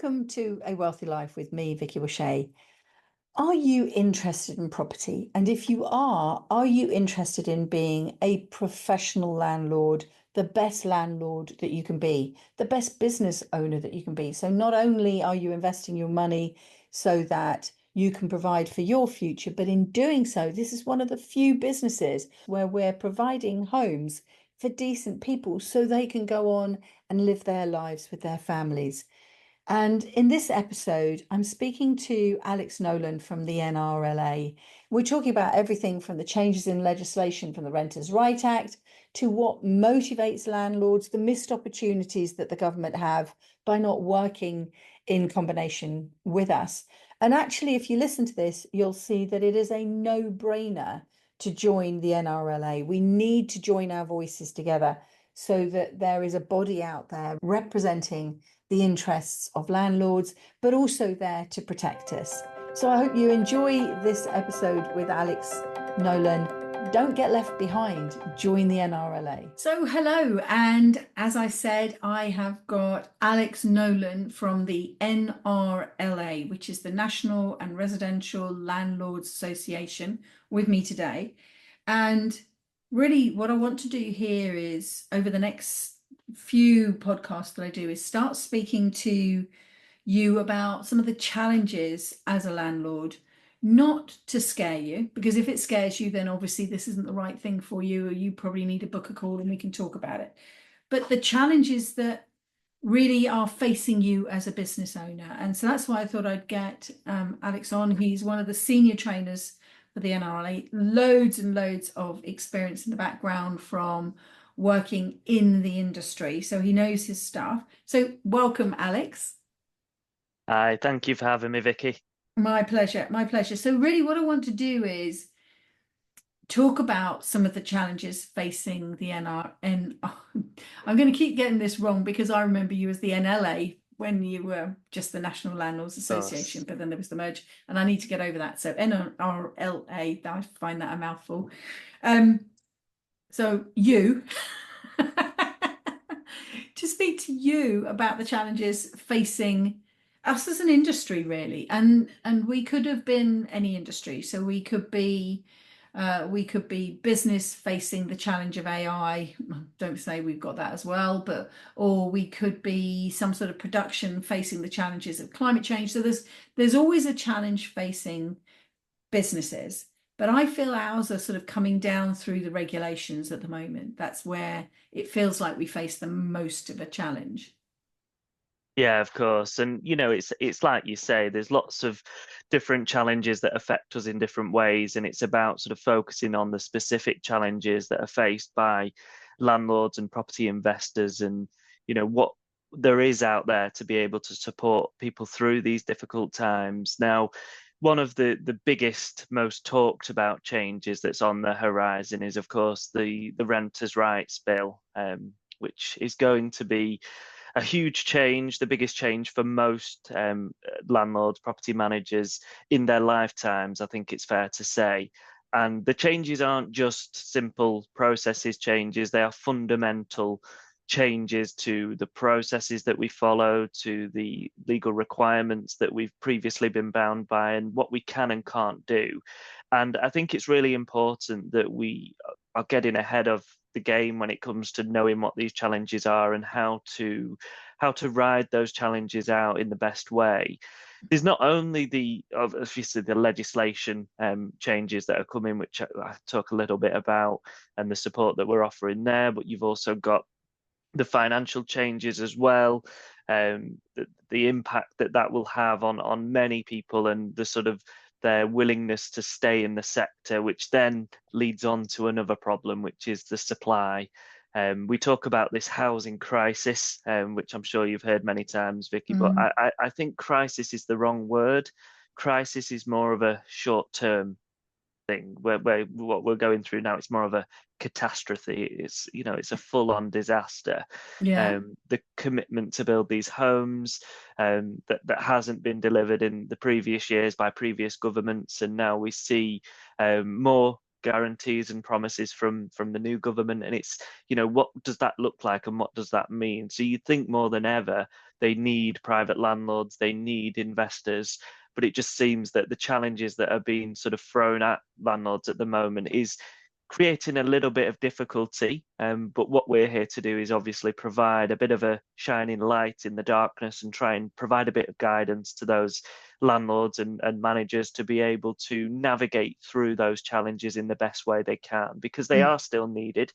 welcome to A Wealthy Life with me, Vicky Washay. Are you interested in property? And if you are you interested in being a professional landlord, the best landlord that you can be, the best business owner that you can be? So not only are you investing your money so that you can provide for your future, but in doing so, this is one of the few businesses where we're providing homes for decent people so they can go on and live their lives with their families. And in this episode, I'm speaking to Alex Nolan from the NRLA. We're talking about everything from the changes in legislation from the Renters' Right Act to what motivates landlords, the missed opportunities that the government have by not working in combination with us. And actually, if you listen to this, you'll see that it is a no-brainer to join the NRLA. We need to join our voices together so that there is a body out there representing the interests of landlords, but also there to protect us. So I hope you enjoy this episode with Alex Nolan. Don't get left behind. Join the NRLA. So hello, and as I said, I have got Alex Nolan from the NRLA, which is the National and Residential Landlords Association, with me today. And really what I want to do here is, over the next few podcasts that I do, is start speaking to you about some of the challenges as a landlord, not to scare you, because if it scares you, then obviously this isn't the right thing for you, or you probably need to book a call and we can talk about it. But the challenges that really are facing you as a business owner. And so that's why I thought I'd get Alex on. He's one of the senior trainers for the NRLA, loads and loads of experience in the background from working in the industry. So he knows his stuff. So welcome, Alex. Hi, thank you for having me, Vicky. My pleasure, my pleasure. So really what I want to do is talk about some of the challenges facing the I'm going to keep getting this wrong because I remember you as the NLA when you were just the National Landlords Association, but then there was the merge, and I need to get over that. So NRLA, I find that a mouthful. So you, to speak to you about the challenges facing us as an industry, really, and we could have been any industry. So we could be business facing the challenge of AI. Don't say we've got that as well, or we could be some sort of production facing the challenges of climate change. So there's always a challenge facing businesses, but I feel ours are sort of coming down through the regulations at the moment. That's where it feels like we face the most of a challenge. Yeah, of course. And it's like you say, there's lots of different challenges that affect us in different ways, and it's about sort of focusing on the specific challenges that are faced by landlords and property investors, and what there is out there to be able to support people through these difficult times. Now, one of the biggest, most talked about changes that's on the horizon is, of course, the Renters' Rights Bill, which is going to be a huge change, the biggest change for most landlords, property managers in their lifetimes, I think it's fair to say. And the changes aren't just simple processes changes, they are fundamental changes to the processes that we follow, to the legal requirements that we've previously been bound by, and what we can and can't do. And I think it's really important that we are getting ahead of the game when it comes to knowing what these challenges are and how to ride those challenges out in the best way. There's not only obviously the legislation changes that are coming, which I talk a little bit about, and the support that we're offering there, but you've also got the financial changes as well, the impact that will have on many people, and the sort of their willingness to stay in the sector, which then leads on to another problem, which is the supply. We talk about this housing crisis, which I'm sure you've heard many times, Vicky, but I think crisis is the wrong word. Crisis is more of a short-term thing, where what we're going through now, it's more of a catastrophe. It's a full-on disaster. Yeah. The commitment to build these homes that hasn't been delivered in the previous years by previous governments, and now we see more guarantees and promises from the new government, and it's, what does that look like and what does that mean? So you think more than ever they need private landlords, they need investors, but it just seems that the challenges that are being sort of thrown at landlords at the moment is creating a little bit of difficulty. But what we're here to do is obviously provide a bit of a shining light in the darkness and try and provide a bit of guidance to those landlords and managers to be able to navigate through those challenges in the best way they can, because they are still needed.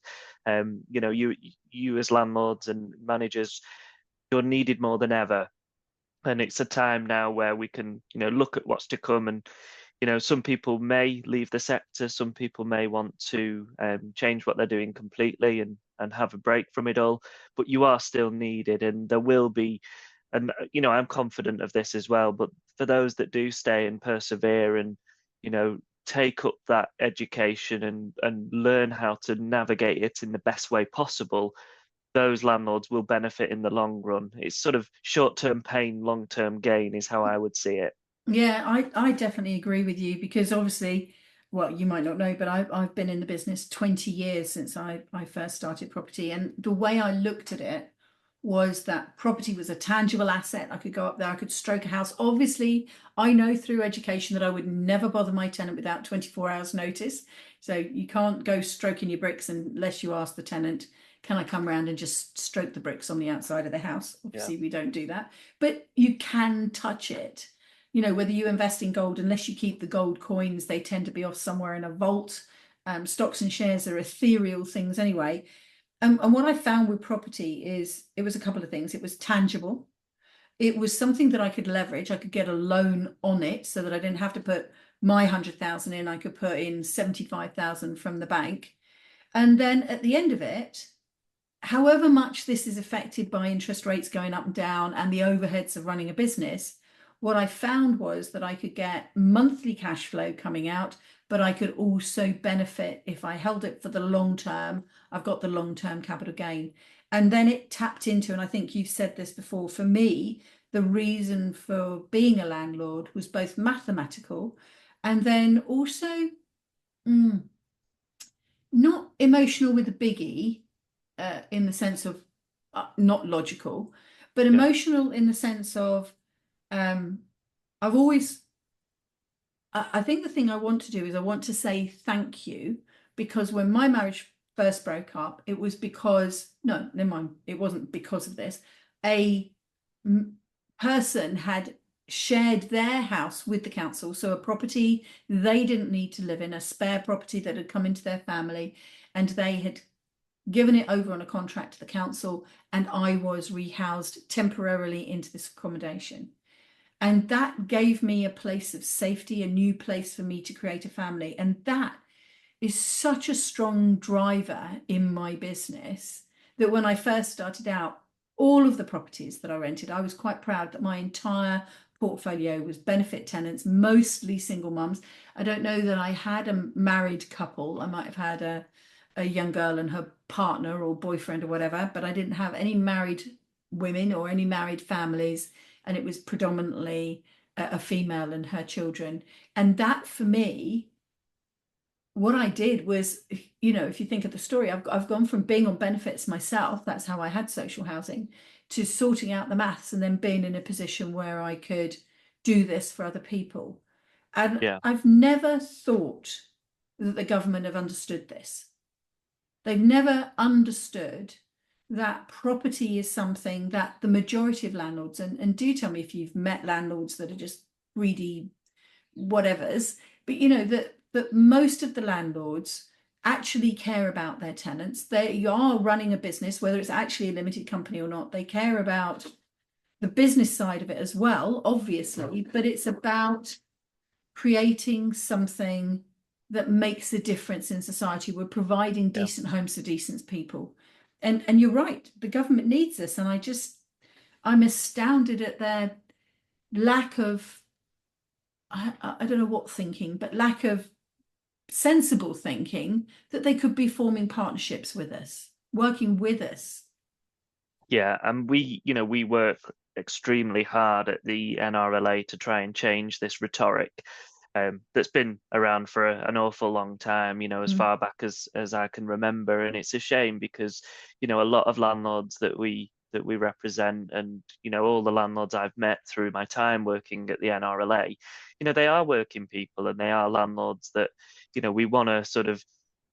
You as landlords and managers, you're needed more than ever. And it's a time now where we can, look at what's to come. And some people may leave the sector, some people may want to change what they're doing completely and have a break from it all, but you are still needed, and there will be, and I'm confident of this as well, but for those that do stay and persevere and take up that education and learn how to navigate it in the best way possible, those landlords will benefit in the long run. It's sort of short-term pain, long-term gain is how I would see it. Yeah, I definitely agree with you, because obviously, well, you might not know, but I've been in the business 20 years since I first started property. And the way I looked at it was that property was a tangible asset. I could go up there, I could stroke a house. Obviously, I know through education that I would never bother my tenant without 24 hours notice. So you can't go stroking your bricks unless you ask the tenant, can I come round and just stroke the bricks on the outside of the house? Obviously, we don't do that, but you can touch it. Whether you invest in gold, unless you keep the gold coins, they tend to be off somewhere in a vault. Stocks and shares are ethereal things anyway. And what I found with property is it was a couple of things. It was tangible. It was something that I could leverage. I could get a loan on it so that I didn't have to put my 100,000 in. I could put in 75,000 from the bank. And then at the end of it, however much this is affected by interest rates going up and down and the overheads of running a business, what I found was that I could get monthly cash flow coming out, but I could also benefit if I held it for the long term. I've got the long-term capital gain. And then it tapped into, and I think you've said this before, for me, the reason for being a landlord was both mathematical and then also not emotional with a big E, in the sense of not logical, but emotional in the sense of I've always, I think the thing I want to do is I want to say thank you, because when my marriage first broke up, it was because, no, never mind, it wasn't because of this. A person had shared their house with the council, so a property they didn't need to live in, a spare property that had come into their family, and they had given it over on a contract to the council, and I was rehoused temporarily into this accommodation. And that gave me a place of safety, a new place for me to create a family. And that is such a strong driver in my business that when I first started out, all of the properties that I rented, I was quite proud that my entire portfolio was benefit tenants, mostly single mums. I don't know that I had a married couple. I might have had a young girl and her partner or boyfriend or whatever, but I didn't have any married women or any married families. And it was predominantly a female and her children. And that for me, what I did was, if you think of the story, I've gone from being on benefits myself, that's how I had social housing, to sorting out the maths and then being in a position where I could do this for other people. And I've never thought that the government have understood this. They've never understood that property is something that the majority of landlords, and do tell me if you've met landlords that are just greedy whatevers, but that most of the landlords actually care about their tenants. They are running a business, whether it's actually a limited company or not. They care about the business side of it as well, obviously, but it's about creating something that makes a difference in society. We're providing decent homes for decent people. And you're right, the government needs this. And I'm astounded at their lack of, I don't know what thinking, but lack of sensible thinking that they could be forming partnerships with us, working with us. Yeah, and we work extremely hard at the NRLA to try and change this rhetoric. that's been around for an awful long time, as Mm. far back as I can remember. And it's a shame because, a lot of landlords that we represent, and all the landlords I've met through my time working at the NRLA, they are working people, and they are landlords that, we want to sort of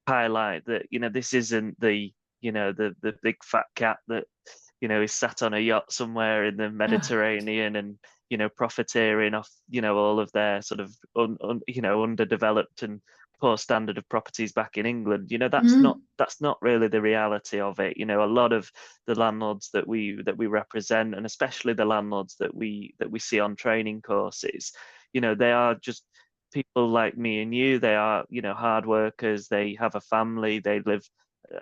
highlight that, this isn't the big fat cat that, is sat on a yacht somewhere in the Ah, Mediterranean and, profiteering off, all of their sort of underdeveloped and poor standard of properties back in England. mm. That's not really the reality of it. A lot of the landlords that we represent, and especially the landlords that we see on training courses, they are just people like me and you. They are, hard workers. They have a family. They live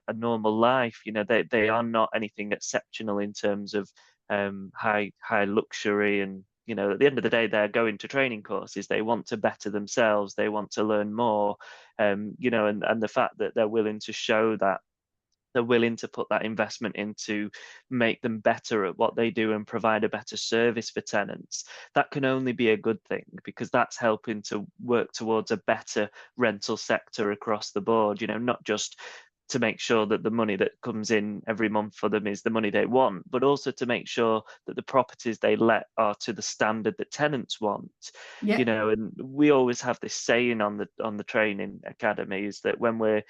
a normal life. They are not anything exceptional in terms of high luxury. And at the end of the day, they're going to training courses. They want to better themselves. They want to learn more. And the fact that they're willing to show that, they're willing to put that investment in to make them better at what they do and provide a better service for tenants, that can only be a good thing, because that's helping to work towards a better rental sector across the board, not just to make sure that the money that comes in every month for them is the money they want, but also to make sure that the properties they let are to the standard that tenants want. Yeah, And we always have this saying on the training academies that when we're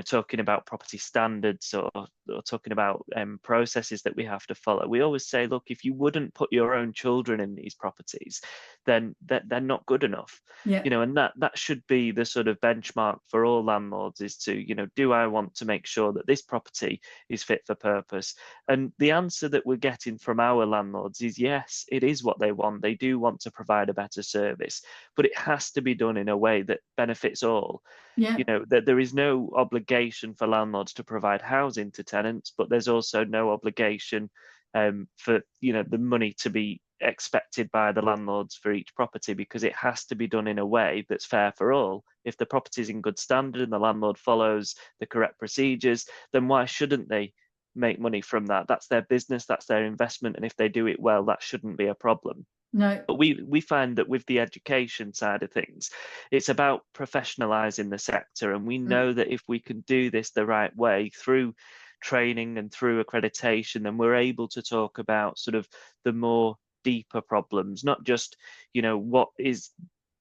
talking about property standards, or talking about processes that we have to follow, we always say, look, if you wouldn't put your own children in these properties, then they're not good enough. yeah, And that should be the sort of benchmark for all landlords, is to, do I want to make sure that this property is fit for purpose? And the answer that we're getting from our landlords is yes, it is what they want. They do want to provide a better service, but it has to be done in a way that benefits all. yeah, That there is no obligation for landlords to provide housing to tenants, but there's also no obligation for the money to be expected by the landlords for each property, because it has to be done in a way that's fair for all. If the property is in good standard and the landlord follows the correct procedures, then why shouldn't they make money from that? That's their business, that's their investment, and if they do it well, that shouldn't be a problem. no, But we find that with the education side of things, it's about professionalizing the sector. And we mm, know that if we can do this the right way through training and through accreditation, then we're able to talk about sort of the more deeper problems, not just, what is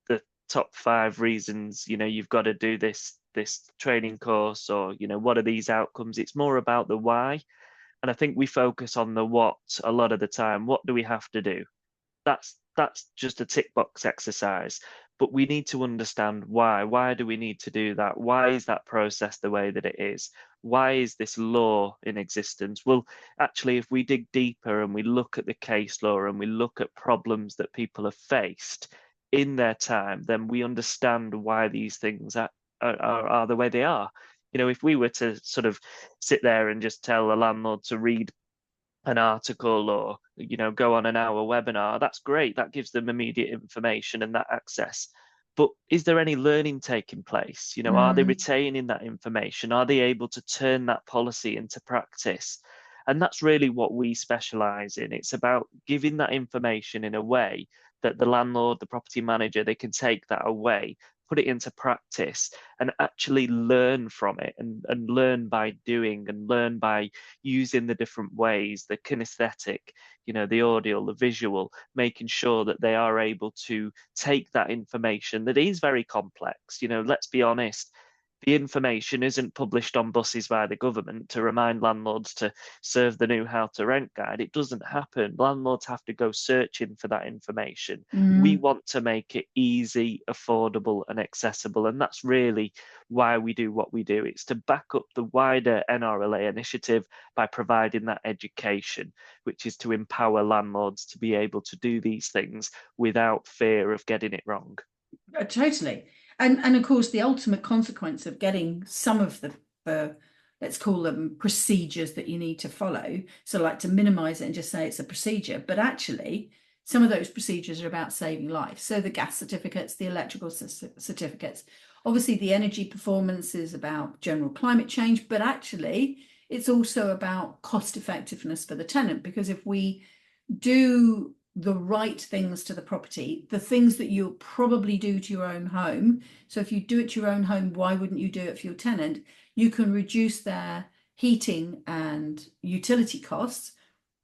the top 5 reasons, you've got to do this training course, or, what are these outcomes? It's more about the why. And I think we focus on the what a lot of the time. What do we have to do? That's just a tick box exercise, but we need to understand why do we need to do that? Why is that process the way that it is? Why is this law in existence? Well, actually, if we dig deeper and we look at the case law and we look at problems that people have faced in their time, then we understand why these things are the way they are. If we were to sort of sit there and just tell a landlord to read an article, or go on an hour webinar, that's great. That gives them immediate information and that access, but is there any learning taking place? Are they mm, retaining that information? Are they able to turn that policy into practice? And that's really what we specialize in. It's about giving that information in a way that the landlord, the property manager, they can take that away, put it into practice, and actually learn from it, and learn by doing, and learn by using the different ways, the kinesthetic, the audio, the visual, making sure that they are able to take that information that is very complex. Let's be honest, the information isn't published on buses by the government to remind landlords to serve the new how to rent guide. It doesn't happen. Landlords have to go searching for that information. We mm. want to make it easy, affordable, and accessible. And that's really why we do what we do. It's to back up the wider NRLA initiative by providing that education, which is to empower landlords to be able to do these things without fear of getting it wrong. Totally. And of course, the ultimate consequence of getting some of the let's call them procedures that you need to follow. So like to minimize it and just say it's a procedure, but actually some of those procedures are about saving life. So the gas certificates, the electrical certificates, obviously the energy performance is about general climate change, but actually it's also about cost effectiveness for the tenant, because if we do the right things to the property, the things that you'll probably do to your own home. So if you do it to your own home, why wouldn't you do it for your tenant? You can reduce their heating and utility costs.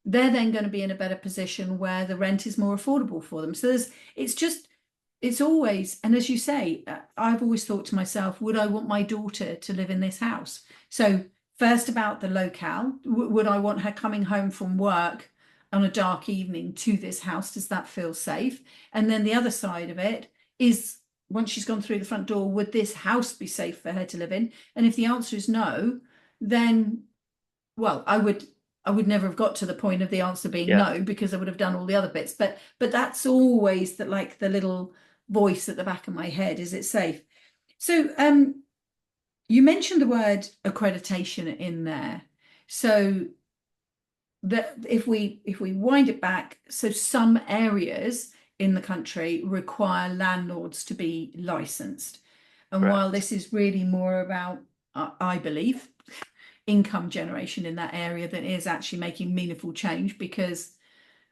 They're then going to be in a better position where the rent is more affordable for them. So it's always, and as you say, I've always thought to myself, would I want my daughter to live in this house? So first about the locale, would I want her coming home from work on a dark evening to this house? Does that feel safe? And then the other side of it is, once she's gone through the front door, would this house be safe for her to live in? And if the answer is no, then, well, I would never have got to the point of the answer being Yeah. no, because I would have done all the other bits. But that's always that, like, the little voice at the back of my head, is it safe? So you mentioned the word accreditation in there. So that if we wind it back, so some areas in the country require landlords to be licensed. And while Correct. this is really more about, I believe, income generation in that area than is actually making meaningful change, because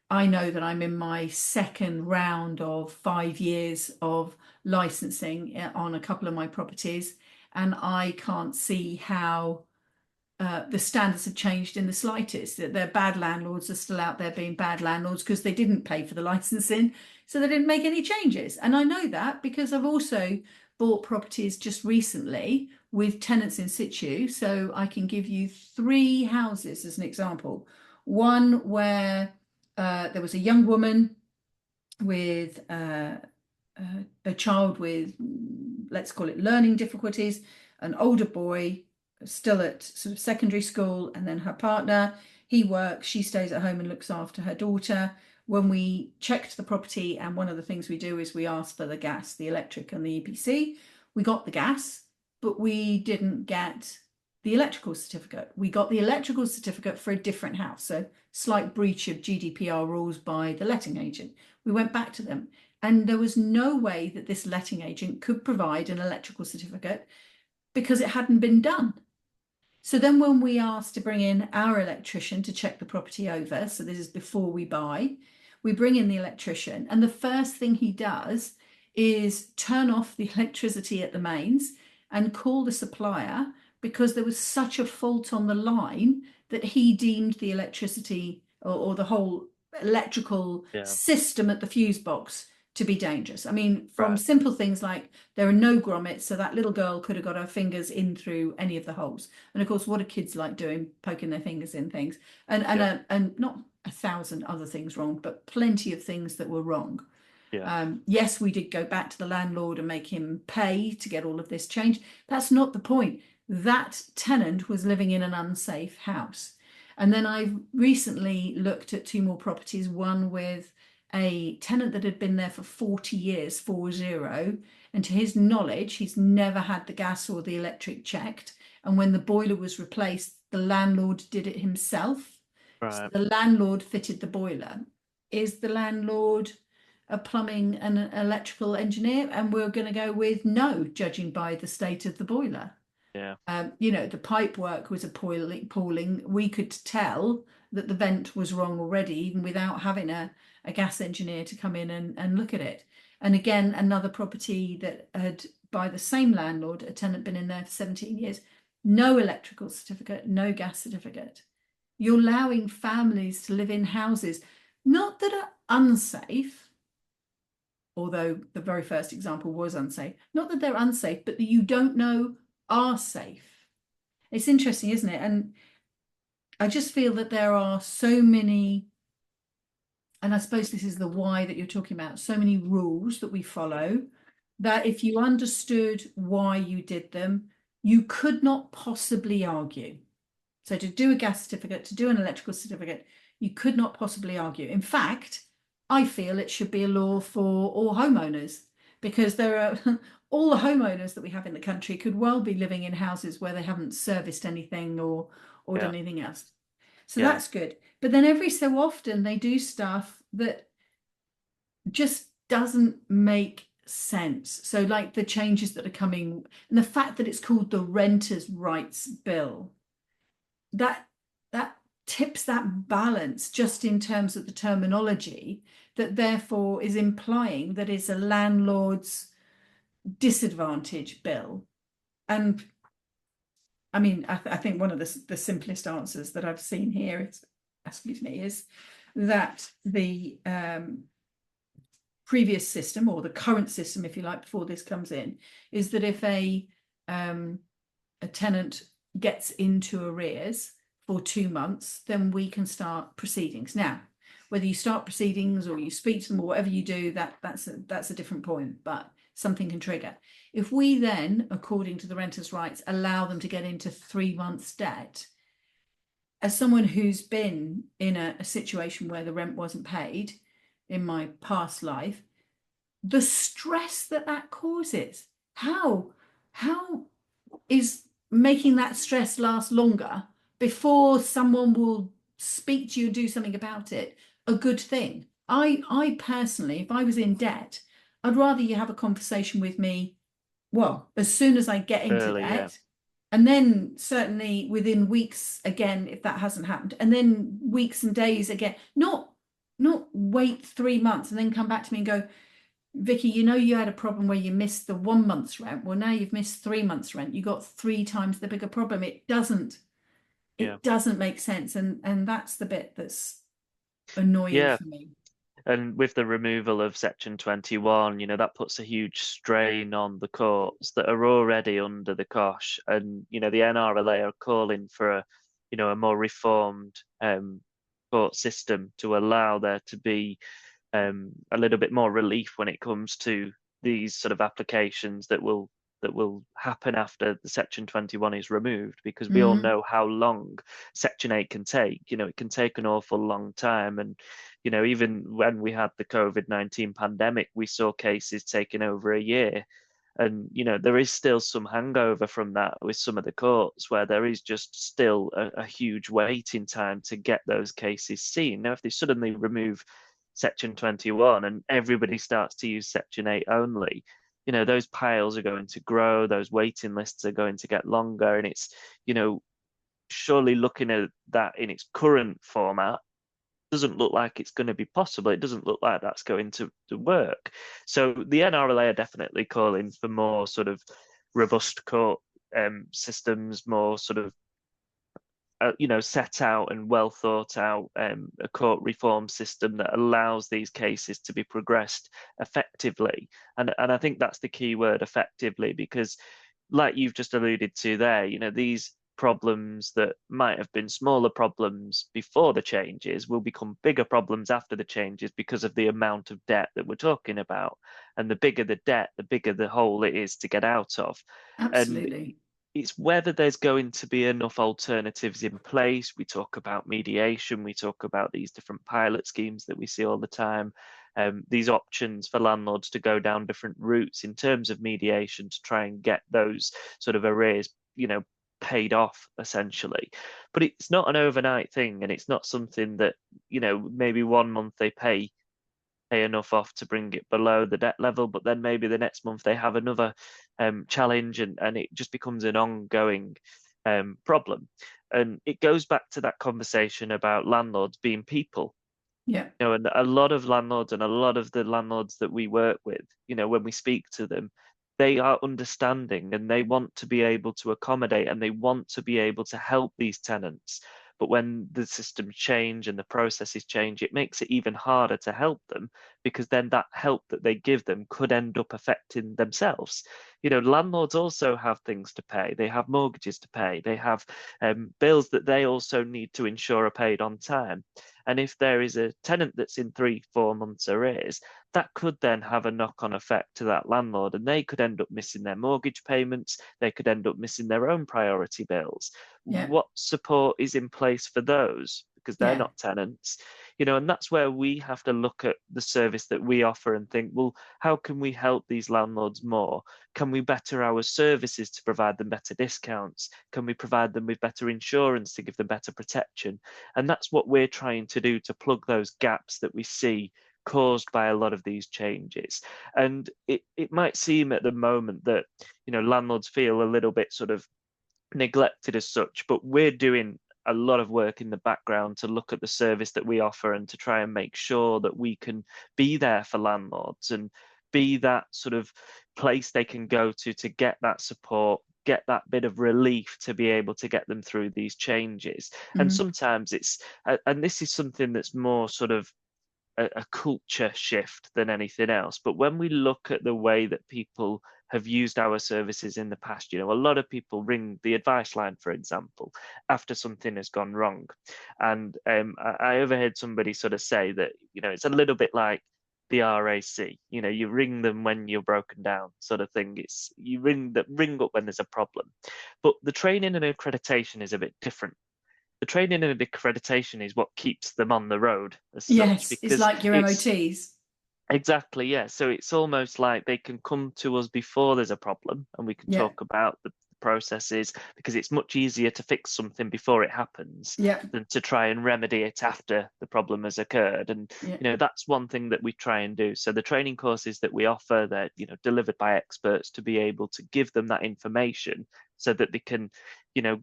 I know that I'm in my second round of 5 years of licensing on a couple of my properties, and I can't see how the standards have changed in the slightest. That their bad landlords are still out there being bad landlords because they didn't pay for the licensing, so they didn't make any changes. And I know that because I've also bought properties just recently with tenants in situ. So I can give you 3 houses as an example. One where there was a young woman with a child with, let's call it, learning difficulties, an older boy still at sort of secondary school, and then her partner, he works, she stays at home and looks after her daughter. When we checked the property, and one of the things we do is we ask for the gas, the electric and the EPC, we got the gas, but we didn't get the electrical certificate. We got the electrical certificate for a different house, so slight breach of GDPR rules by the letting agent. We went back to them, and there was no way that this letting agent could provide an electrical certificate because it hadn't been done. So then when we asked to bring in our electrician to check the property over, so this is before we buy, we bring in the electrician, and the first thing he does is turn off the electricity at the mains and call the supplier, because there was such a fault on the line that he deemed the electricity or the whole electrical Yeah. system at the fuse box to be dangerous. I mean, from Right. simple things like there are no grommets, so that little girl could have got her fingers in through any of the holes. And of course, what are kids like doing? Poking their fingers in things, and not 1,000 other things wrong, but plenty of things that were wrong. Yeah. Yes, we did go back to the landlord and make him pay to get all of this changed. That's not the point. That tenant was living in an unsafe house. And then I've recently looked at 2 more properties, one with a tenant that had been there for 40 years, 40, and to his knowledge, he's never had the gas or the electric checked. And when the boiler was replaced, the landlord did it himself. So Right. the landlord fitted the boiler. Is the landlord a plumbing and an electrical engineer? And we're going to go with no, judging by the state of the boiler. Yeah. The pipe work was appalling. We could tell that the vent was wrong already, even without having a gas engineer to come in and look at it. And again, another property that had, by the same landlord, a tenant been in there for 17 years, no electrical certificate, no gas certificate. You're allowing families to live in houses, not that are unsafe, although the very first example was unsafe, not that they're unsafe, but that you don't know are safe. It's interesting, isn't it? And I just feel that there are so many, and I suppose this is the why that you're talking about, so many rules that we follow, that if you understood why you did them, you could not possibly argue. So to do a gas certificate, to do an electrical certificate, you could not possibly argue. In fact, I feel it should be a law for all homeowners, because there are all the homeowners that we have in the country could well be living in houses where they haven't serviced anything or Yeah. done anything else. So Yeah. that's good. But then every so often they do stuff that just doesn't make sense. So like the changes that are coming, and the fact that it's called the Renters' Rights Bill, that tips that balance just in terms of the terminology, that therefore is implying that it's a landlord's disadvantage bill. And I mean, I think one of the simplest answers that I've seen here is, excuse me, is that the previous system, or the current system, if you like, before this comes in, is that if a tenant gets into arrears for 2 months, then we can start proceedings. Now, whether you start proceedings or you speak to them or whatever you do, that's a different point, but something can trigger. If we then, according to the renters' rights, allow them to get into 3 months debt, as someone who's been in a situation where the rent wasn't paid in my past life, the stress that causes, how is making that stress last longer before someone will speak to you and do something about it a good thing? I personally, if I was in debt, I'd rather you have a conversation with me, well, as soon as I get into Early, yeah. debt, and then certainly within weeks again, if that hasn't happened, and then weeks and days again, not wait 3 months and then come back to me and go, Vicky, you know, you had a problem where you missed the 1 month's rent. Well, now you've missed 3 months' rent. You got 3 times the bigger problem. It doesn't make sense. And that's the bit that's annoying Yeah. for me. And with the removal of Section 21, that puts a huge strain on the courts that are already under the cosh. And, the NRLA are calling for a more reformed court system to allow there to be a little bit more relief when it comes to these sort of applications that will happen after the Section 21 is removed, because we all know how long Section 8 can take. It can take an awful long time. And, even when we had the COVID-19 pandemic, we saw cases taking over a year. And, there is still some hangover from that with some of the courts, where there is just still a huge waiting time to get those cases seen. Now, if they suddenly remove Section 21 and everybody starts to use Section 8 only, those piles are going to grow, those waiting lists are going to get longer. And it's, surely looking at that in its current format doesn't look like it's going to be possible. It doesn't look like that's going to work. So the NRLA are definitely calling for more sort of robust court systems, more sort of set out and well thought out a court reform system that allows these cases to be progressed effectively. And I think that's the key word, effectively, because like you've just alluded to there, these problems that might have been smaller problems before the changes will become bigger problems after the changes because of the amount of debt that we're talking about. And the bigger the debt, the bigger the hole it is to get out of. And Absolutely. it's whether there's going to be enough alternatives in place. We talk about mediation, we talk about these different pilot schemes that we see all the time, these options for landlords to go down different routes in terms of mediation to try and get those sort of arrears, paid off, essentially. But it's not an overnight thing, and it's not something that, maybe 1 month they pay enough off to bring it below the debt level, but then maybe the next month they have another challenge, and it just becomes an ongoing problem. And it goes back to that conversation about landlords being people. Yeah. And a lot of landlords and a lot of the landlords that we work with, when we speak to them, they are understanding and they want to be able to accommodate and they want to be able to help these tenants. But when the systems change and the processes change, it makes it even harder to help them, because then that help that they give them could end up affecting themselves. Landlords also have things to pay. They have mortgages to pay. They have bills that they also need to ensure are paid on time. And if there is a tenant that's in 3-4 months arrears, that could then have a knock-on effect to that landlord, and they could end up missing their mortgage payments. They could end up missing their own priority bills. Yeah. What support is in place for those? Because they're Yeah. not tenants, and that's where we have to look at the service that we offer and think, well, how can we help these landlords more? Can we better our services to provide them better discounts? Can we provide them with better insurance to give them better protection? And that's what we're trying to do, to plug those gaps that we see caused by a lot of these changes. And it might seem at the moment that, landlords feel a little bit sort of neglected as such, but we're doing a lot of work in the background to look at the service that we offer and to try and make sure that we can be there for landlords and be that sort of place they can go to get that support, get that bit of relief to be able to get them through these changes. And sometimes it's, and this is something that's more sort of a culture shift than anything else. But when we look at the way that people have used our services in the past, a lot of people ring the advice line, for example, after something has gone wrong. And I overheard somebody sort of say that, it's a little bit like the RAC. You ring them when you're broken down, sort of thing. It's you ring up when there's a problem. But the training and accreditation is a bit different. The training and accreditation is what keeps them on the road as such, Yes, it's because like your it's MOTs. exactly, yeah. So it's almost like they can come to us before there's a problem and we can Yeah, talk about the processes, because it's much easier to fix something before it happens yeah, than to try and remedy it after the problem has occurred. And yeah. that's one thing that we try and do. So the training courses that we offer, they're delivered by experts to be able to give them that information so that they can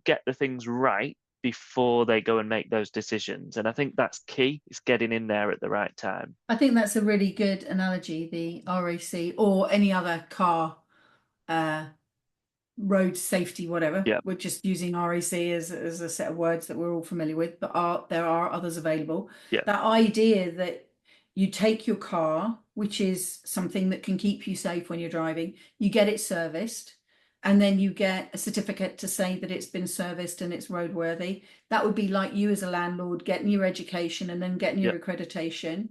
get the things right before they go and make those decisions. And I think that's key, is getting in there at the right time. I think that's a really good analogy, the RAC or any other car uh, road safety, whatever. Yeah, We're just using RAC as a set of words that we're all familiar with, but there are others available. yeah, That idea that you take your car, which is something that can keep you safe when you're driving, you get it serviced, and then you get a certificate to say that it's been serviced and it's roadworthy. That would be like you as a landlord getting your education and then getting yeah, your accreditation.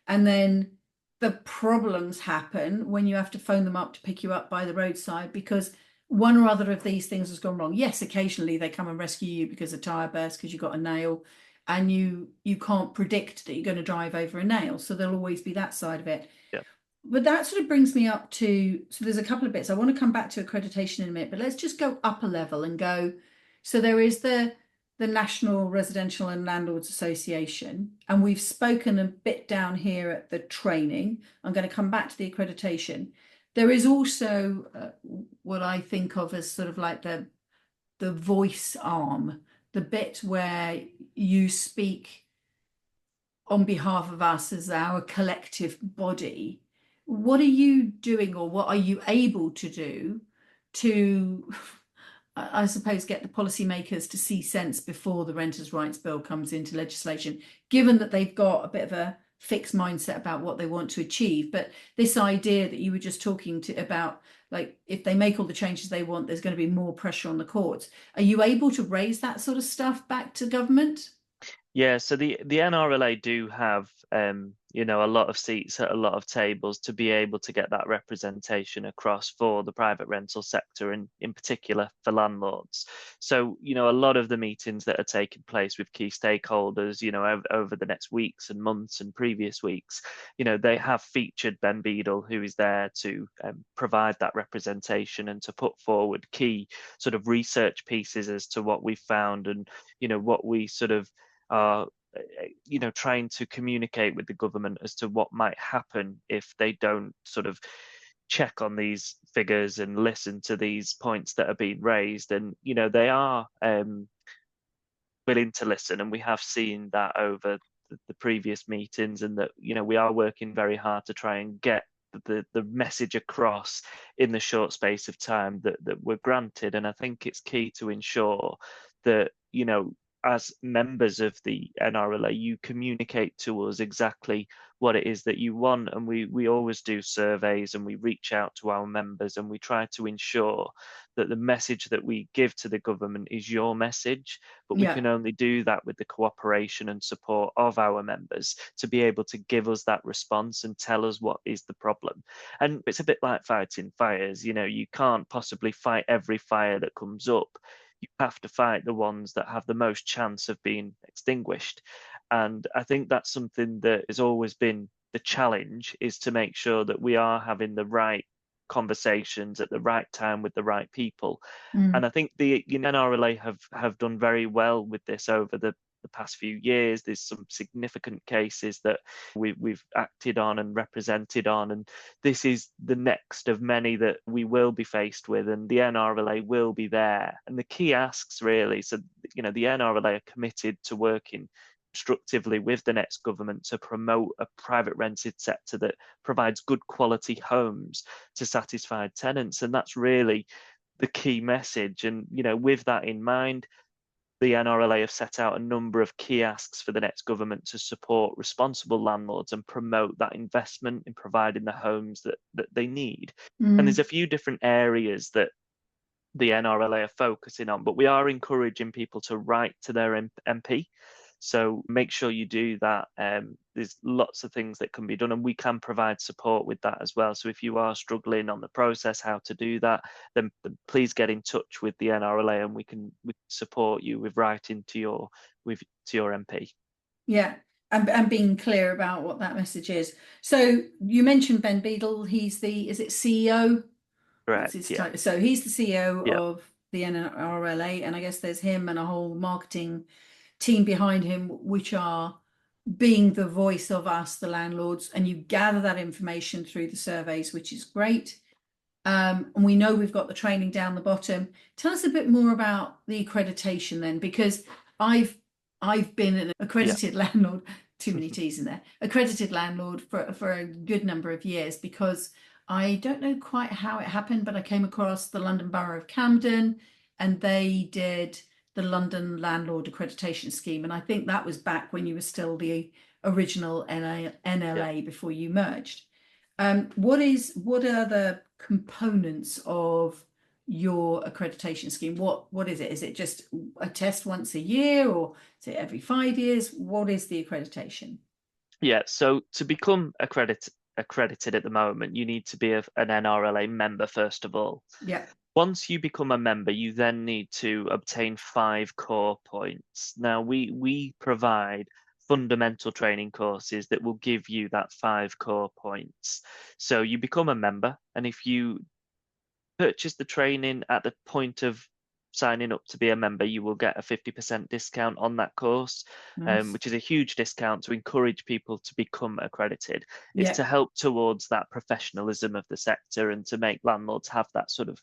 And then the problems happen when you have to phone them up to pick you up by the roadside because one or other of these things has gone wrong. Yes, occasionally they come and rescue you because a tire burst, because you got a nail, and you can't predict that you're going to drive over a nail. So there'll always be that side of it. yeah. But that sort of brings me up to, so there's a couple of bits. I want to come back to accreditation in a minute, but let's just go up a level and go. So there is the National Residential and Landlords Association, and we've spoken a bit down here at the training. I'm going to come back to the accreditation. There is also what I think of as sort of like the voice arm, the bit where you speak on behalf of us as our collective body. What are you doing, or what are you able to do to, I suppose, get the policymakers to see sense before the Renters' Rights Bill comes into legislation, given that they've got a bit of a fixed mindset about what they want to achieve? But this idea that you were just talking about, like, if they make all the changes they want, there's going to be more pressure on the courts. Are you able to raise that sort of stuff back to government? Yeah, so the NRLA do have a lot of seats at a lot of tables to be able to get that representation across for the private rental sector and in particular for landlords. So, a lot of the meetings that are taking place with key stakeholders, over the next weeks and months and previous weeks, they have featured Ben Beadle, who is there to provide that representation and to put forward key sort of research pieces as to what we found and, what we sort of are trying to communicate with the government as to what might happen if they don't sort of check on these figures and listen to these points that are being raised. And they are willing to listen, and we have seen that over the previous meetings, and that we are working very hard to try and get the message across in the short space of time that we're granted. And I think it's key to ensure that as members of the NRLA, you communicate to us exactly what it is that you want. And we always do surveys and we reach out to our members and we try to ensure that the message that we give to the government is your message. But we Yeah. can only do that with the cooperation and support of our members to be able to give us that response and tell us what is the problem. And it's a bit like fighting fires. You can't possibly fight every fire that comes up. You have to fight the ones that have the most chance of being extinguished. And I think that's something that has always been the challenge, is to make sure that we are having the right conversations at the right time with the right people. And Mm. I think the NRLA have done very well with this over the past few years. There's some significant cases that we've acted on and represented on, and this is the next of many that we will be faced with, and the NRLA will be there. And the key asks really, so the NRLA are committed to working constructively with the next government to promote a private rented sector that provides good quality homes to satisfied tenants, and that's really the key message. And with that in mind, the NRLA have set out a number of key asks for the next government to support responsible landlords and promote that investment in providing the homes that they need. And there's a few different areas that the NRLA are focusing on, but we are encouraging people to write to their MP. So make sure you do that. There's lots of things that can be done, and we can provide support with that as well. So if you are struggling on the process, how to do that, then please get in touch with the NRLA, and we can support you with writing to your MP. Yeah, and being clear about what that message is. So you mentioned Ben Beadle. He's is it CEO? Correct. Yeah. So he's the CEO yeah. of the NRLA, and I guess there's him and a whole marketing team behind him, which are being the voice of us, the landlords, and you gather that information through the surveys, which is great. And we know we've got the training down the bottom. Tell us a bit more about the accreditation then, because I've been an accredited landlord, too many T's in there, accredited landlord for a good number of years, because I don't know quite how it happened, but I came across the London Borough of Camden, and they did the London Landlord Accreditation Scheme. And I think that was back when you were still the original NLA before you merged. What are the components of your accreditation scheme? What is it? Is it just a test once a year, or is it every 5 years? What is the accreditation? Yeah, so to become accredited at the moment, you need to be an NRLA member first of all. Yeah. Once you become a member, you then need to obtain 5 core points. Now, we provide fundamental training courses that will give you that 5 core points. So you become a member, and if you purchase the training at the point of signing up to be a member, you will get a 50% discount on that course, which is a huge discount to encourage people to become accredited. It's to help towards that professionalism of the sector and to make landlords have that sort of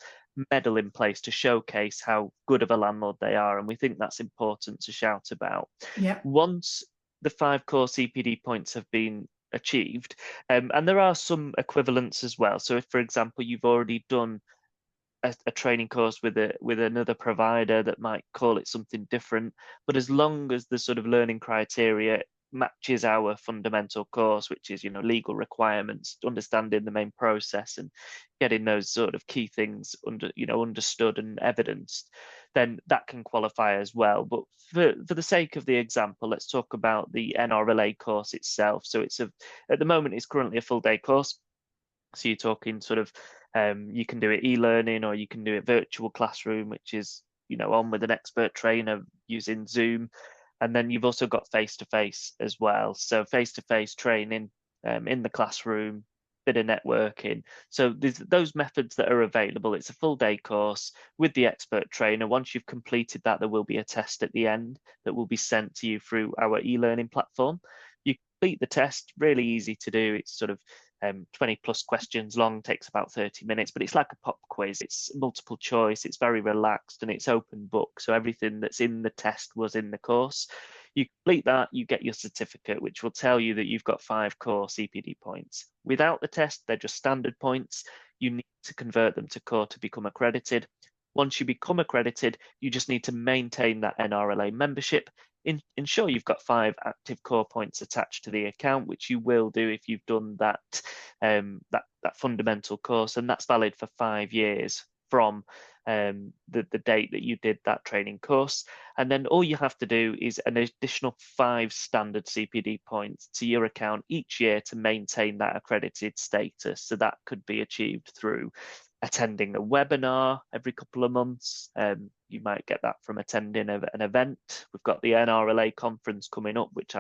medal in place to showcase how good of a landlord they are. And we think that's important to shout about. Once the 5 core CPD points have been achieved, and there are some equivalents as well. So if, for example, you've already done a training course with another provider that might call it something different, but as long as the sort of learning criteria matches our fundamental course, which is legal requirements, understanding the main process and getting those sort of key things understood and evidenced, then that can qualify as well. But for the sake of the example, let's talk about the NRLA course itself. So at the moment it's currently a full day course. So you're talking sort of you can do it e-learning, or you can do it virtual classroom, which is on with an expert trainer using Zoom. And then you've also got face-to-face as well. So face-to-face training in the classroom, bit of networking. So there's those methods that are available. It's a full day course with the expert trainer. Once you've completed that, there will be a test at the end that will be sent to you through our e-learning platform. You complete the test, really easy to do. It's sort of 20 plus questions long, takes about 30 minutes, but it's like a pop quiz. It's multiple choice, it's very relaxed, and it's open book. So everything that's in the test was in the course. You complete that, you get your certificate, which will tell you that you've got 5 core CPD points. Without the test, they're just standard points. You need to convert them to core to become accredited. Once you become accredited, you just need to maintain that NRLA membership. Ensure you've got 5 active core points attached to the account, which you will do if you've done that fundamental course, and that's valid for 5 years from the date that you did that training course. And then all you have to do is an additional 5 standard CPD points to your account each year to maintain that accredited status. So that could be achieved through attending a webinar every couple of months. You might get that from attending an event. We've got the NRLA conference coming up, which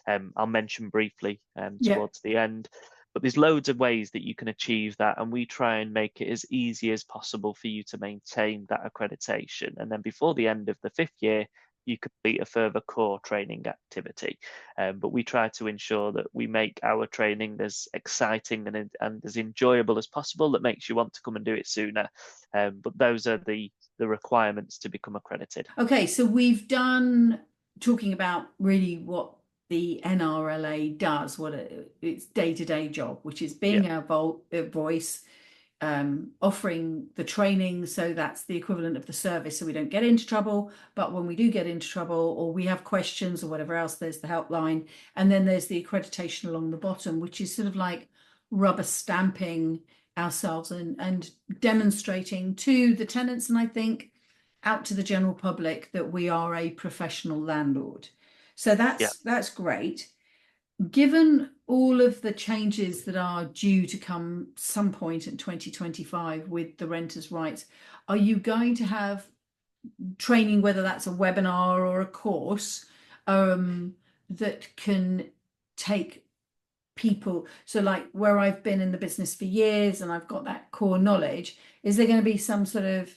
I'll mention briefly towards the end. But there's loads of ways that you can achieve that, and we try and make it as easy as possible for you to maintain that accreditation. And then before the end of the 5th year, you complete a further core training activity. But we try to ensure that we make our training as exciting and as enjoyable as possible, that makes you want to come and do it sooner. But those are the requirements to become accredited. Okay, so we've done talking about really what the NRLA does, what its day-to-day job, which is Yeah, being a voice, offering the training. So that's the equivalent of the service, so we don't get into trouble. But when we do get into trouble, or we have questions or whatever else, there's the helpline. And then there's the accreditation along the bottom, which is sort of like rubber stamping ourselves and demonstrating to the tenants, and I think out to the general public, that we are a professional landlord. So yeah, that's great. Given all of the changes that are due to come some point in 2025 with the renters' rights, are you going to have training, whether that's a webinar or a course, that can take people? So like where I've been in the business for years and I've got that core knowledge, is there going to be some sort of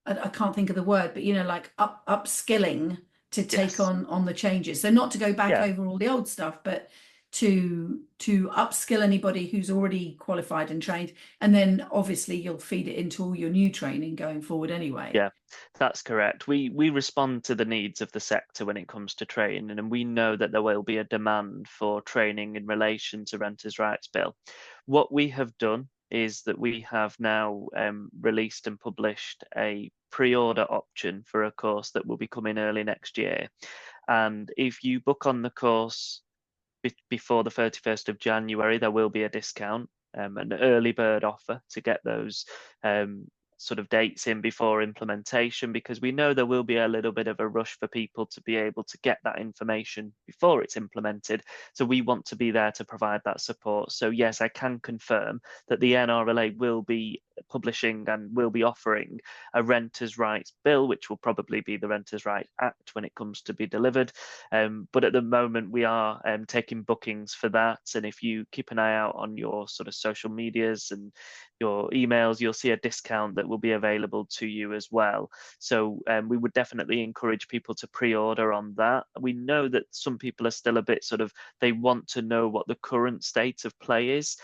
I can't think of the word, but like upskilling to take yes. on the changes? So not to go back Yeah. over all the old stuff, but to upskill anybody who's already qualified and trained, and then obviously you'll feed it into all your new training going forward anyway. Yeah, that's correct. We respond to the needs of the sector when it comes to training, and we know that there will be a demand for training in relation to Renters' Rights Bill. What we have done is that we have now released and published a pre-order option for a course that will be coming early next year. And if you book on the course before the 31st of January, there will be a discount, an early bird offer to get those sort of dates in before implementation, because we know there will be a little bit of a rush for people to be able to get that information before it's implemented. So we want to be there to provide that support. So yes, I can confirm that the NRLA will be publishing and will be offering a Renters' Rights Bill, which will probably be the Renters' Rights Act when it comes to be delivered. But at the moment, we are taking bookings for that. And if you keep an eye out on your sort of social medias and your emails, you'll see a discount that will be available to you as well. So we would definitely encourage people to pre-order on that. We know that some people are still a bit sort of, they want to know what the current state of play is.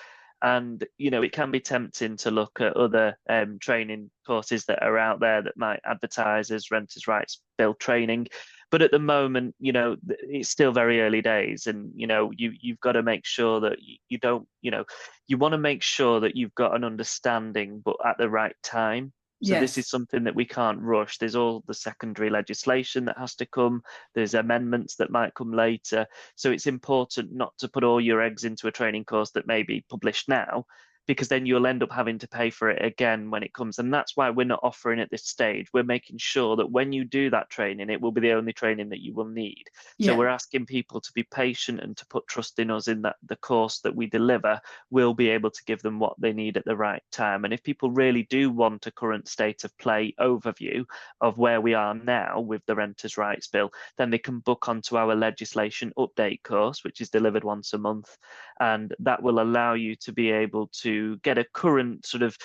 And, it can be tempting to look at other training courses that are out there that might advertise as Renters' Rights Bill training. But at the moment, it's still very early days, and, you've got to make sure that you don't, you want to make sure that you've got an understanding, but at the right time. So this is Yes. something that we can't rush. There's all the secondary legislation that has to come. There's amendments that might come later. So it's important not to put all your eggs into a training course that may be published now, because then you'll end up having to pay for it again when it comes. And that's why we're not offering at this stage. We're making sure that when you do that training, it will be the only training that you will need. So Yeah. we're asking people to be patient and to put trust in us, in that the course that we deliver will be able to give them what they need at the right time. And if people really do want a current state of play overview of where we are now with the Renters' Rights Bill, then they can book onto our legislation update course, which is delivered once a month. And that will allow you to be able to get a current sort of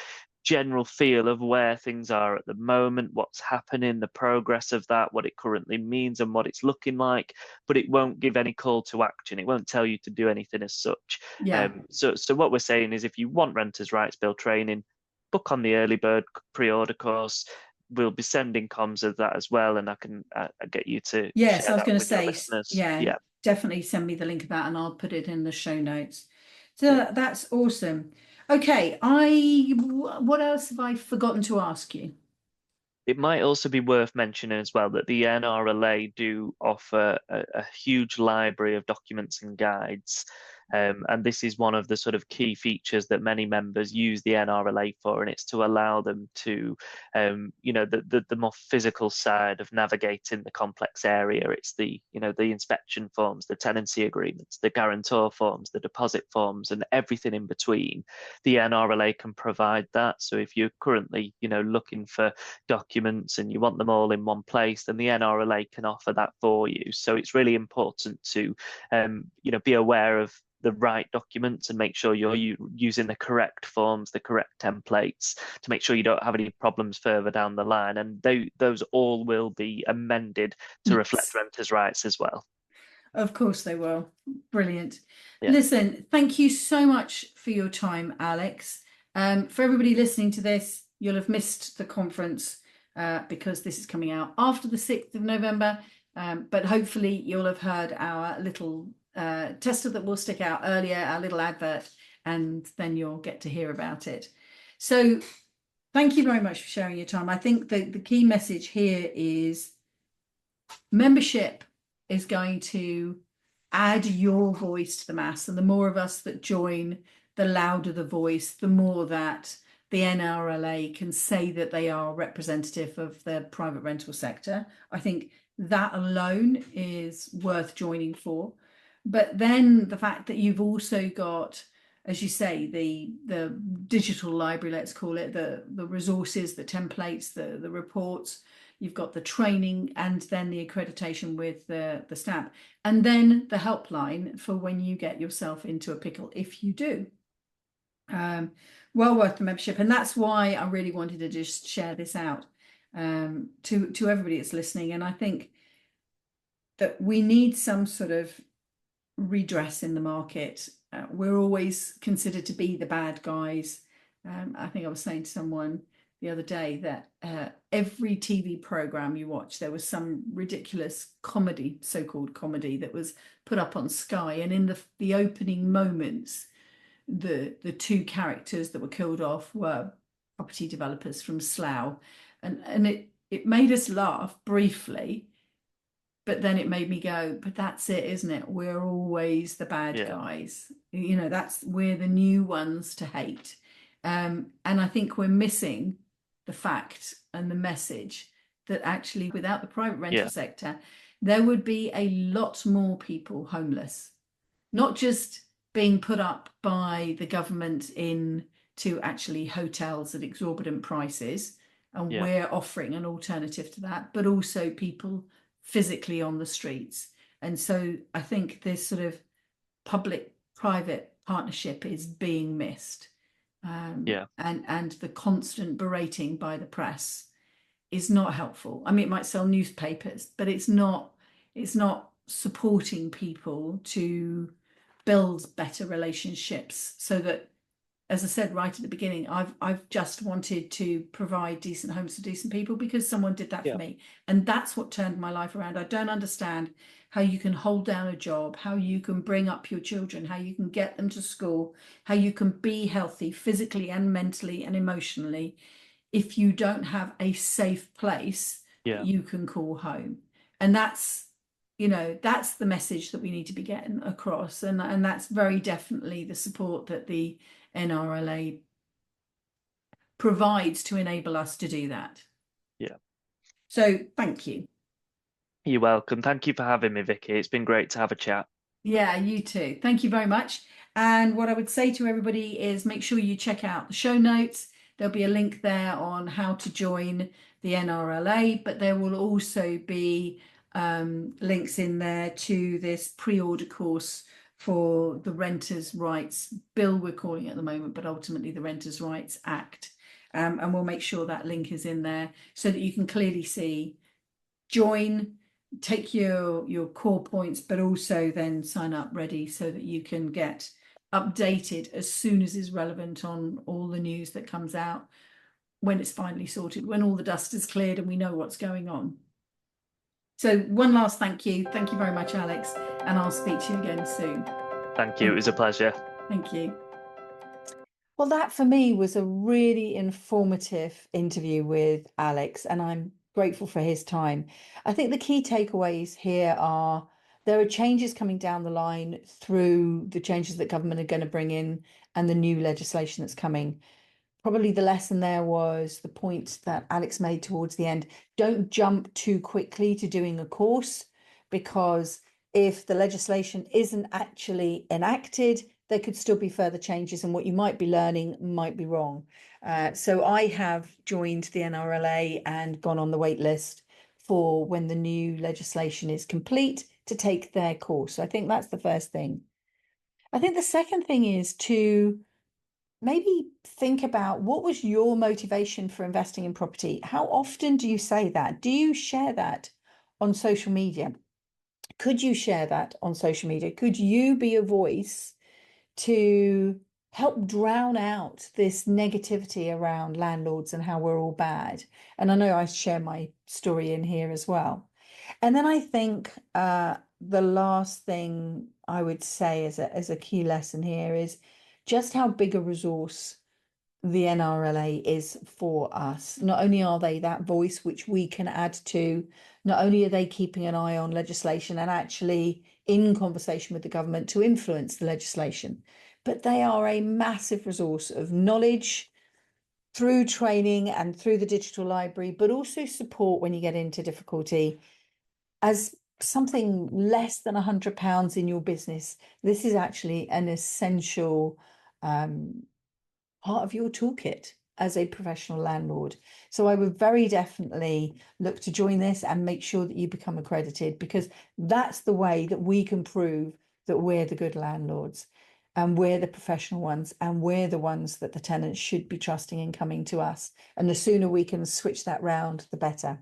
general feel of where things are at the moment, what's happening, the progress of that, what it currently means and what it's looking like. But it won't give any call to action. It won't tell you to do anything as such. Yeah. So what we're saying is, if you want Renters' Rights Bill training, book on the early bird pre-order course. We'll be sending comms of that as well, and I can get you to Yes, share I was that going to with your say, listeners. yeah, Yeah. definitely send me the link of that and I'll put it in the show notes. So Yeah. that's awesome. Okay, what else have I forgotten to ask you? It might also be worth mentioning as well that the NRLA do offer a huge library of documents and guides. And this is one of the sort of key features that many members use the NRLA for, and it's to allow them to, the more physical side of navigating the complex area. It's the inspection forms, the tenancy agreements, the guarantor forms, the deposit forms, and everything in between. The NRLA can provide that. So if you're currently, looking for documents and you want them all in one place, then the NRLA can offer that for you. So it's really important to, be aware of the right documents and make sure you're using the correct forms, the correct templates to make sure you don't have any problems further down the line. And those all will be amended to reflect Yes. renters' rights as well. Of course they will. Brilliant. Yeah. Listen, thank you so much for your time, Alex. For everybody listening to this, you'll have missed the conference because this is coming out after the 6th of November. But hopefully you'll have heard our little tester that will stick out earlier, our little advert, and then you'll get to hear about it. So thank you very much for sharing your time. I think the key message here is membership is going to add your voice to the mass, and the more of us that join, the louder the voice, the more that the NRLA can say that they are representative of the private rental sector. I think that alone is worth joining for. But then the fact that you've also got, as you say, the digital library, let's call it, the resources, the templates, the reports, you've got the training, and then the accreditation with the stamp, and then the helpline for when you get yourself into a pickle, if you do. Well worth the membership, and that's why I really wanted to just share this out to everybody that's listening. And I think that we need some sort of redress in the market. We're always considered to be the bad guys. I think I was saying to someone the other day that every TV program you watch, there was some ridiculous comedy, so-called comedy, that was put up on Sky, and in the opening moments, the two characters that were killed off were property developers from Slough, and it made us laugh briefly, but then it made me go, but that's it, isn't it? We're always the bad guys. You know, we're the new ones to hate. And I think we're missing the fact and the message that actually without the private rental sector, there would be a lot more people homeless, not just being put up by the government into actually hotels at exorbitant prices. And we're offering an alternative to that, but also people physically on the streets. And so I think this sort of public-private partnership is being missed. And the constant berating by the press is not helpful. I mean, it might sell newspapers, but it's not supporting people to build better relationships, so that, as I said right at the beginning, I've just wanted to provide decent homes to decent people because someone did that for me. And that's what turned my life around. I don't understand how you can hold down a job, how you can bring up your children, how you can get them to school, how you can be healthy physically and mentally and emotionally if you don't have a safe place that you can call home. And that's, you know, that's the message that we need to be getting across. And that's very definitely the support that the NRLA provides to enable us to do that. So thank you. You're welcome. Thank you for having me, Vicky. It's been great to have a chat. Yeah, you too. Thank you very much. And what I would say to everybody is make sure you check out the show notes. There'll be a link there on how to join the NRLA, but there will also be links in there to this pre-order course for the Renters' Rights Bill, we're calling it at the moment, but ultimately the Renters' Rights Act. And we'll make sure that link is in there so that you can clearly see, join, take your core points, but also then sign up ready so that you can get updated as soon as is relevant on all the news that comes out when it's finally sorted, when all the dust is cleared and we know what's going on. So one last thank you. Thank you very much, Alex, and I'll speak to you again soon. Thank you. It was a pleasure. Thank you. Well, that for me was a really informative interview with Alex, and I'm grateful for his time. I think the key takeaways here are there are changes coming down the line through the changes that government are going to bring in and the new legislation that's coming. Probably the lesson there was the point that Alex made towards the end. Don't jump too quickly to doing a course, because if the legislation isn't actually enacted, there could still be further changes, and what you might be learning might be wrong. So I have joined the NRLA and gone on the wait list for when the new legislation is complete to take their course. So I think that's the first thing. I think the second thing is to maybe think about what was your motivation for investing in property? How often do you say that? Do you share that on social media? Could you share that on social media? Could you be a voice to help drown out this negativity around landlords and how we're all bad? And I know I share my story in here as well. And then I think the last thing I would say as a key lesson here is just how big a resource the NRLA is for us. Not only are they that voice which we can add to, not only are they keeping an eye on legislation and actually in conversation with the government to influence the legislation, but they are a massive resource of knowledge through training and through the digital library, but also support when you get into difficulty. As something less than £100 in your business, this is actually an essential part of your toolkit as a professional landlord. So I would very definitely look to join this and make sure that you become accredited, because that's the way that we can prove that we're the good landlords and we're the professional ones and we're the ones that the tenants should be trusting in coming to us. And the sooner we can switch that round, the better.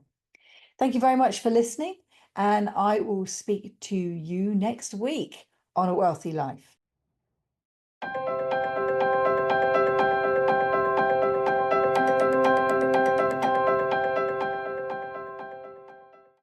Thank you very much for listening, and I will speak to you next week on A Wealthy Life.